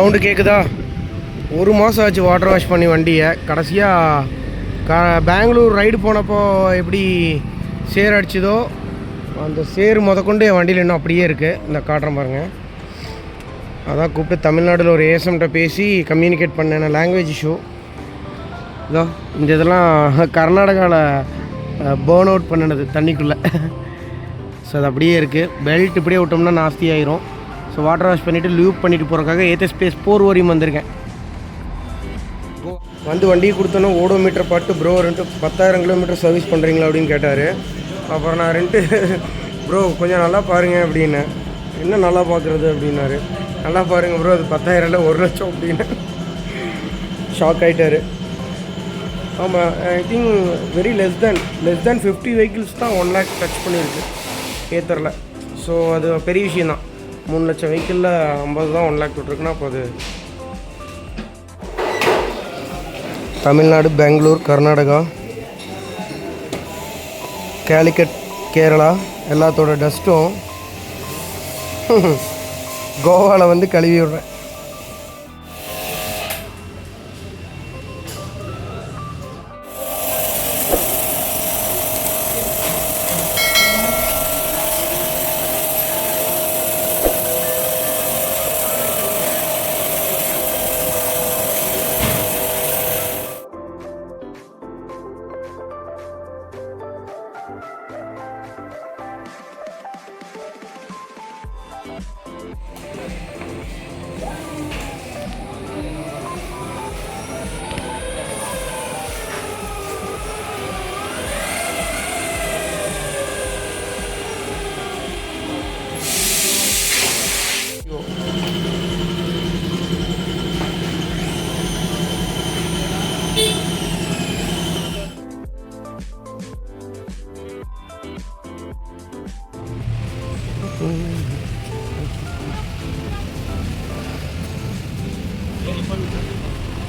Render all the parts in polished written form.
Sound கேட்குதா? ஒரு மாதம் ஆச்சு வாட்டர் வாஷ் பண்ணி வண்டியை. கடைசியாக பெங்களூர் ரைடு போனப்போ எப்படி சேர் அடிச்சதோ அந்த சேர் முதற்கொண்டு என் வண்டியில் இன்னும் அப்படியே இருக்குது. இந்த காட்டுறேன் பாருங்கள். அதான் கூப்பிட்டு தமிழ்நாட்டில் ஒரு ஏஎஸ்எம்கிட்ட பேசி கம்யூனிகேட் பண்ணேன். லாங்குவேஜ் இஷ்யூ இதோ இந்த இதெல்லாம் கர்நாடகாவில் பேர்ன் அவுட் பண்ணினது தண்ணிக்குள்ளே. ஸோ அது அப்படியே இருக்குது. பெல்ட் இப்படியே விட்டோம்னா நாஸ்தி ஆயிரும். ஸோ வாட்டர் வாஷ் பண்ணிவிட்டு லூப் பண்ணிவிட்டு போகிறக்காக ஏத்தஸ்பேஸ் 4 வரையும் வந்திருக்கேன். வந்து வண்டியை கொடுத்தோன்னா ஓடோமீட்டர் பாட்டு ப்ரோ 10,000 கிலோமீட்டர் சர்வீஸ் பண்ணுறீங்களா அப்படின்னு கேட்டார். அப்புறம் நான் ப்ரோ கொஞ்சம் நல்லா பாருங்கள் அப்படின்னு. என்ன நல்லா பார்க்குறது அப்படின்னாரு. நல்லா பாருங்கள் ப்ரோ, அது 10,000 இல்லை 1,00,000 அப்படின்னு ஷாக் ஆகிட்டார். ஆமாம், I think very less than 50 vehicles தான் 1 lakh டச் பண்ணியிருக்கு ஏத்தரில். ஸோ அது பெரிய விஷயந்தான். 3 லட்சம் வெஹிக்கிளில் 50 தான் 1 lakh விட்டுருக்குன்னா அப்போ அது தமிழ்நாடு, பெங்களூர், கர்நாடகா, கேலிக்கட், கேரளா எல்லாத்தோட டஸ்ட்டும் கோவாவில் வந்து கழுவி விடுறேன்.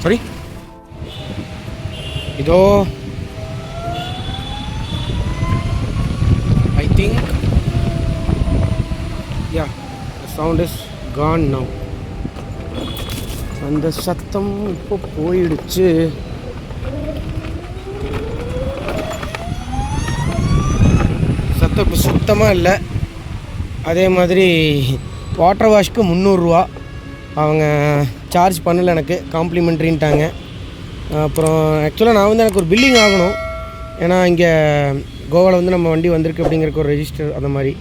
சாரி, இதோ I think yeah sound is gone now. அந்த சத்தம் இப்போ போயிடுச்சு. சத்தம் இப்போ சுத்தமாக இல்லை. அதே மாதிரி வாட்டர் வாஷ்க்கு 300 ரூபா அவங்க சார்ஜ் பண்ணலை, எனக்கு காம்ப்ளிமெண்ட்ரின்ட்டாங்க. அப்புறம் ஆக்சுவலாக நான் வந்து எனக்கு ஒரு பில்லிங் ஆகணும். ஏன்னா இங்கே கோவாவில் வந்து நம்ம வண்டி வந்திருக்கு அப்படிங்கிறக்கு ஒரு ரெஜிஸ்டர் அந்த மாதிரி.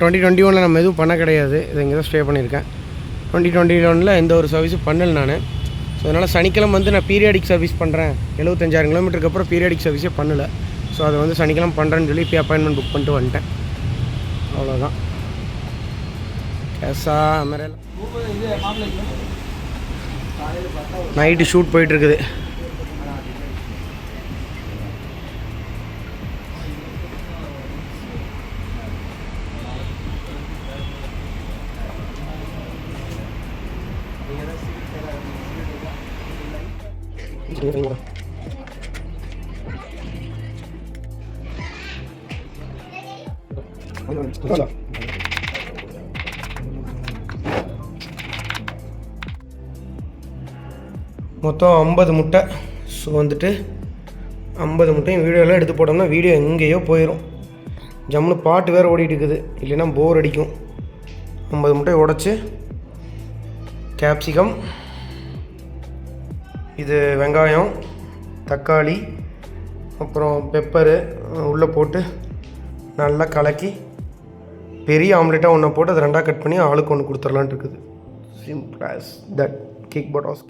2021 நம்ம எதுவும் பண்ண கிடையாது. இதை இங்கே தான் ஸ்டே பண்ணியிருக்கேன். 2021 எந்த ஒரு சர்வீஸும் பண்ணலை நான். ஸோ அதனால் சனிக்கிழமை வந்து நான் பீரியாடிக் சர்வீஸ் பண்ணுறேன். 75,000 கிலோமீட்டருக்கு அப்புறம் பீரியாடிக் சர்வீஸே பண்ணலை. ஸோ அதை வந்து சனிக்கிழமை பண்ணுறேன்னு சொல்லி இப்போ அப்பாயின்மெண்ட் புக் பண்ணிட்டு வந்துட்டேன். அவ்வளோதான். கேஸா அமரேல நைட்டு ஷூட் போயிட்டுருக்குது. மொத்தம் 50 முட்டை. ஸோ வந்துட்டு 50 முட்டையும் வீடியோலாம் எடுத்து போட்டோம்னா வீடியோ எங்கேயோ போயிடும். ஜம்முன்னு பாட்டு வேறு ஓடிட்டு இருக்குது, இல்லைன்னா போர் அடிக்கும். 50 முட்டையை உடச்சி கேப்சிகம், இது வெங்காயம், தக்காளி, அப்புறம் பெப்பரு உள்ளே போட்டு நல்லா கலக்கி பெரிய ஆம்லேட்டாக ஒன்றை போட்டு அதை 2ஆக கட் பண்ணி ஆளுக்கு ஒன்று கொடுத்துர்லான்ட்டு இருக்குது. Simple as that. கிக் பட்டாஸ்.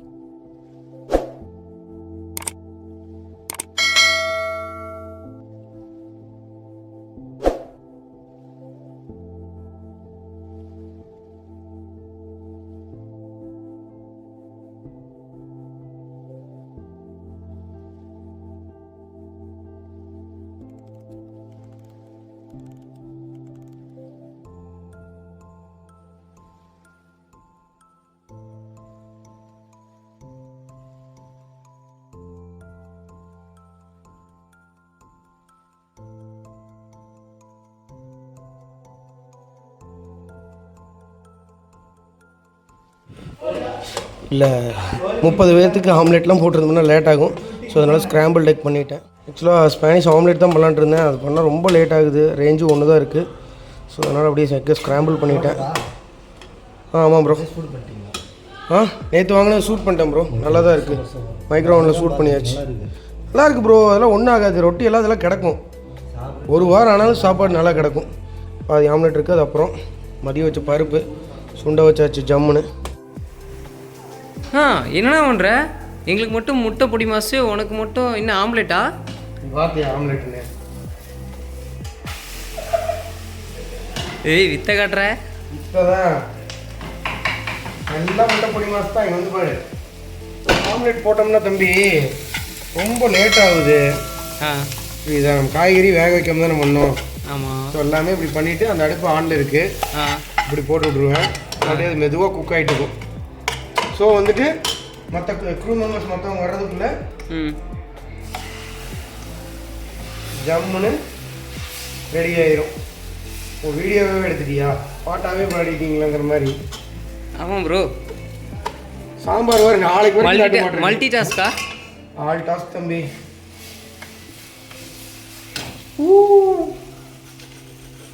இல்லை 30 பேர்த்துக்கு ஆம்லெட்லாம் போட்டிருந்தோம்னா லேட் ஆகும். ஸோ அதனால் ஸ்க்ராம்பிள் எக் பண்ணிட்டேன். ஆக்சுவலாக ஸ்பானிஷ் ஆம்லெட் தான் பண்ணலான்ட்டு இருந்தேன். அது பண்ணால் ரொம்ப லேட் ஆகுது. ரேஞ்சு ஒன்று தான் இருக்குது. ஸோ அதனால் அப்படியே எக்கை ஸ்க்ராம்பிள் பண்ணிட்டேன். ஆமாம் ப்ரோ. நேற்று வாங்கினது சூட் பண்ணிட்டேன் ப்ரோ. நல்லா தான் இருக்குது. மைக்ரோவனில் சூட் பண்ணியாச்சு. நல்லா இருக்குது ப்ரோ. அதெல்லாம் ஒன்றும் ஆகாது. ரொட்டி எல்லாம் அதெல்லாம் கிடக்கும். ஒரு வாரம் ஆனாலும் சாப்பாடு நல்லா கிடக்கும். பாதி ஆம்லெட் இருக்குது. அது அப்புறம் மதியம் வச்ச பருப்பு சுண்டை வச்சாச்சு ஜம்முன்னு. என்னண்ணா பண்ணுற? எங்களுக்கு மட்டும் முட்டை பொடி மாசு, உனக்கு மட்டும் இன்னும் ஆம்லெட்டா? வாத்தியா ஆம்லெட்டுன்னு ஏய் வித்த காட்டுற. இப்போதான் நல்லா முட்டை பொடி மாசு தான். இங்கே வந்து பாரு, ஆம்லெட் போட்டோம்னா தம்பி ரொம்ப லேட் ஆகுது. இதை நம்ம காய்கறி வேக வைக்காம தானே பண்ணோம். ஆமாம். ஸோ எல்லாமே இப்படி பண்ணிவிட்டு அந்த அடுப்பு ஆனில் இருக்குது. இப்படி போட்டு விட்ருவேன். அப்படியே அது மெதுவாக குக் ஆகிட்டு இருக்கும். ஸோ வந்துட்டு மற்ற க்ரூ மெம்பர்ஸ் மற்றவங்க வர்றதுக்குள்ளே ஜம்முன்னு ரெடி ஆயிரும். ஓ வீடியோவே எடுத்துட்டியா? பாட்டாகவே பாடிட்டீங்களாங்கிற மாதிரி. ஆமாம் ப்ரோ. சாம்பார் வர நாளைக்கு மல்டி டாஸ்கா? ஆல் டாஸ்க் தம்பி.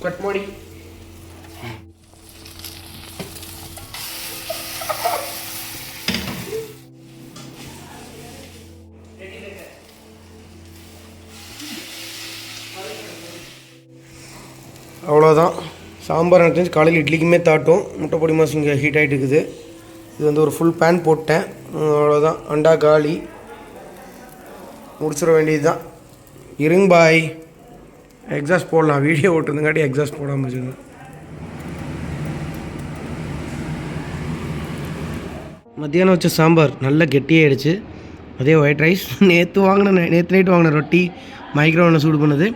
கட் மாடி. அவ்வளோதான். சாம்பார் எனக்கு தெரிஞ்சு காலையில் இட்லிக்குமே தாட்டும். முட்டை பொடி மாசு இங்கே ஹீட் ஆகிட்டு இருக்குது. இது வந்து ஒரு ஃபுல் பேன் போட்டேன். அவ்வளோதான். அண்டா காலி. முடிச்சிட வேண்டியது தான். இருங்க பாய். எக்ஸாஸ்ட் போடலாம். வீடியோ ஓட்டுறதுங்காட்டி எக்ஸாஸ்ட் போடாமல் வச்சுருந்தேன். மத்தியானம் வச்ச சாம்பார் நல்லா கெட்டியாகிடுச்சு. அதே ஒயிட் ரைஸ் நேற்று நைட்டு வாங்கின ரொட்டி மைக்ரோவனில் சூடு பண்ணுது.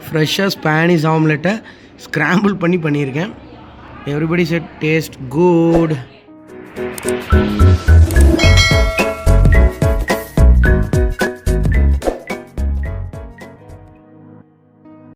ஃப்ரெஷ்ஷாக ஸ்பானிஷ் ஆம்லெட்டை ஸ்க்ராம்பிள் பண்ணியிருக்கேன். Everybody set taste good.